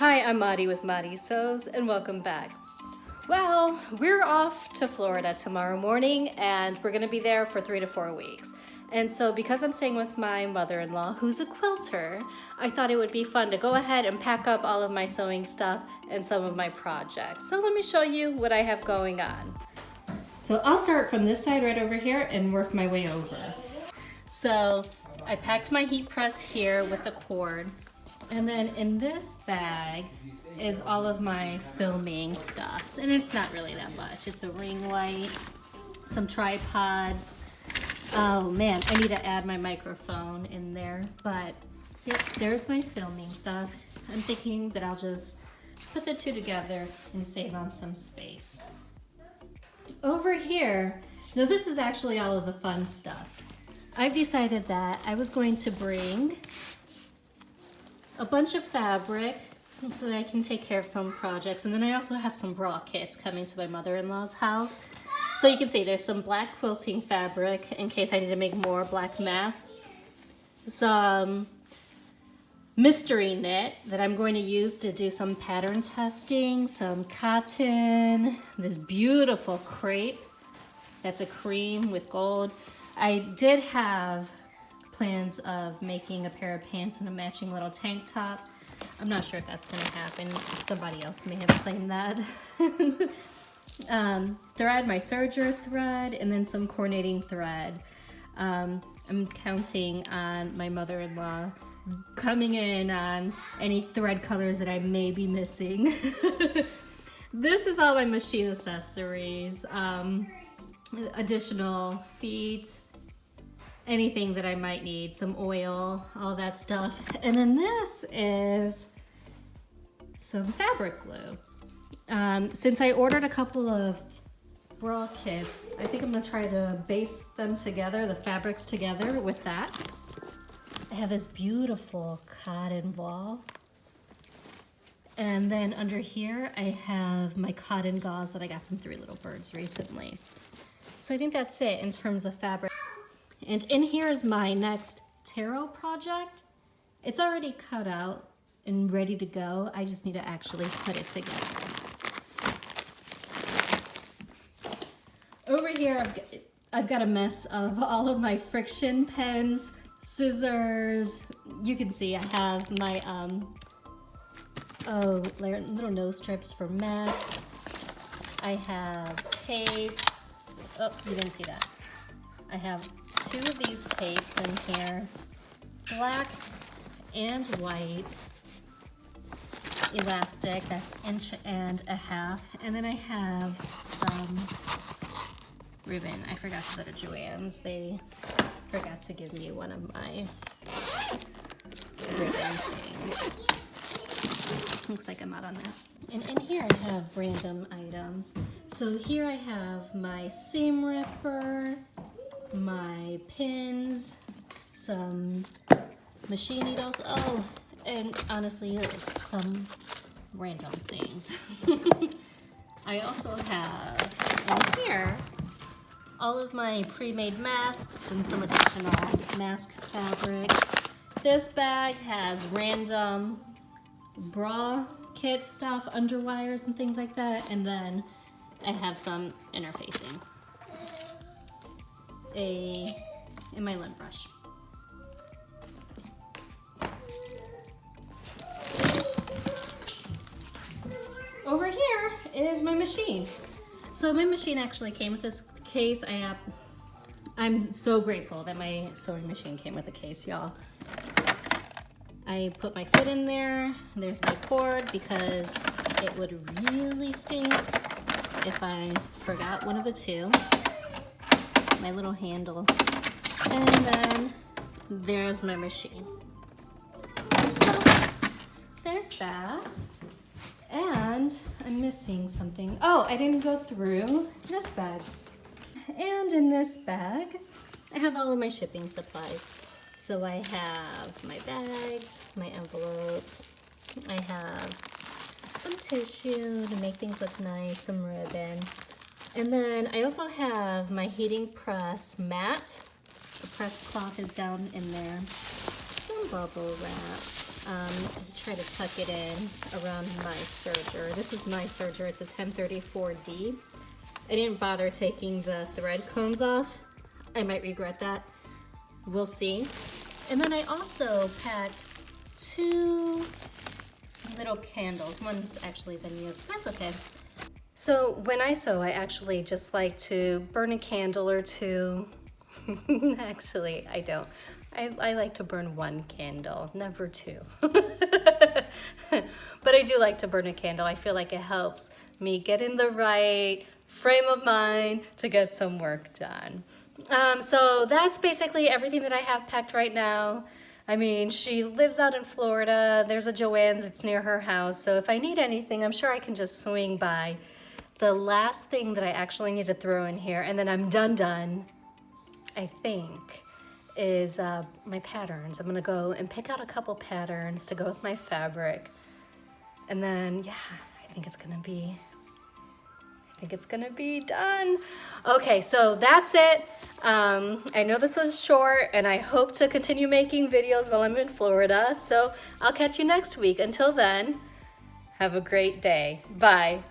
Hi, I'm Maddie with Maddie Sews, and welcome back. Well, we're off to Florida tomorrow morning, and we're gonna be there for 3 to 4 weeks. And so because I'm staying with my mother-in-law, who's a quilter, I thought it would be fun to go ahead and pack up all of my sewing stuff and some of my projects. So let me show you what I have going on. So I'll start from this side right over here and work my way over. So I packed my heat press here with the cord. And then in this bag is all of my filming stuff. And it's not really that much. It's a ring light, some tripods. Oh man, I need to add my microphone in there. But yep, there's my filming stuff. I'm thinking that I'll just put the two together and save on some space. Over here, now this is actually all of the fun stuff. I've decided that I was going to bring a bunch of fabric so that I can take care of some projects. And then I also have some bra kits coming to my mother-in-law's house. So you can see there's some black quilting fabric in case I need to make more black masks. Some mystery knit that I'm going to use to do some pattern testing. Some cotton, this beautiful crepe. That's a cream with gold. I did have plans of making a pair of pants and a matching little tank top. I'm not sure if that's going to happen. Somebody else may have claimed that. Thread, my serger thread, and then some coordinating thread. I'm counting on my mother-in-law coming in on any thread colors that I may be missing. This is all my machine accessories. Additional feet, anything that I might need, some oil, all that stuff. And then this is some fabric glue. Since I ordered a couple of bra kits, I think I'm gonna try to base them together, the fabrics together with that. I have this beautiful cotton ball. And then under here, I have my cotton gauze that I got from Three Little Birds recently. So I think that's it in terms of fabric. And in here is my next tarot project. It's already cut out and ready to go. I just need to actually put it together. Over here, I've got a mess of all of my friction pens, scissors. You can see I have my little nose strips for masks. I have tape. Oh, you didn't see that. I have 2 of these tapes in here, black and white elastic, that's 1.5 inches. And then I have some ribbon. I forgot to go to Joann's. They forgot to give me one of my ribbon things. Looks like I'm out on that. And in here I have random items. So here I have my seam ripper, my pins, some machine needles, oh, and honestly, some random things. I also have in here all of my pre-made masks and some additional mask fabric. This bag has random bra kit stuff, underwires and things like that, and then I have some interfacing. In my lint brush. Over here is my machine. So my machine actually came with this case. I'm so grateful that my sewing machine came with a case, y'all. I put my foot in there. There's my cord because it would really stink if I forgot one of the two. My little handle. And then there's my machine. So there's that. And I'm missing something. Oh, I didn't go through this bag. And in this bag, I have all of my shipping supplies. So I have my bags, my envelopes. I have some tissue to make things look nice, some ribbon. And then I also have my heating press mat. The press cloth is down in there. Some bubble wrap. Try to tuck it in around my serger. This is my serger. It's a 1034D. I didn't bother taking the thread cones off. I might regret that. We'll see. And then I also packed 2 little candles. One's actually been used, but that's okay. So when I sew, I actually just like to burn a candle or 2. Actually, I don't. I like to burn 1 candle, never 2. But I do like to burn a candle. I feel like it helps me get in the right frame of mind to get some work done. So that's basically everything that I have packed right now. I mean, she lives out in Florida. There's a Joann's, it's near her house. So if I need anything, I'm sure I can just swing by. The last thing that I actually need to throw in here, and then I'm done, I think, is my patterns. I'm gonna go and pick out a couple patterns to go with my fabric. And then, yeah, I think it's gonna be done. Okay, so that's it. I know this was short, and I hope to continue making videos while I'm in Florida. So I'll catch you next week. Until then, have a great day. Bye.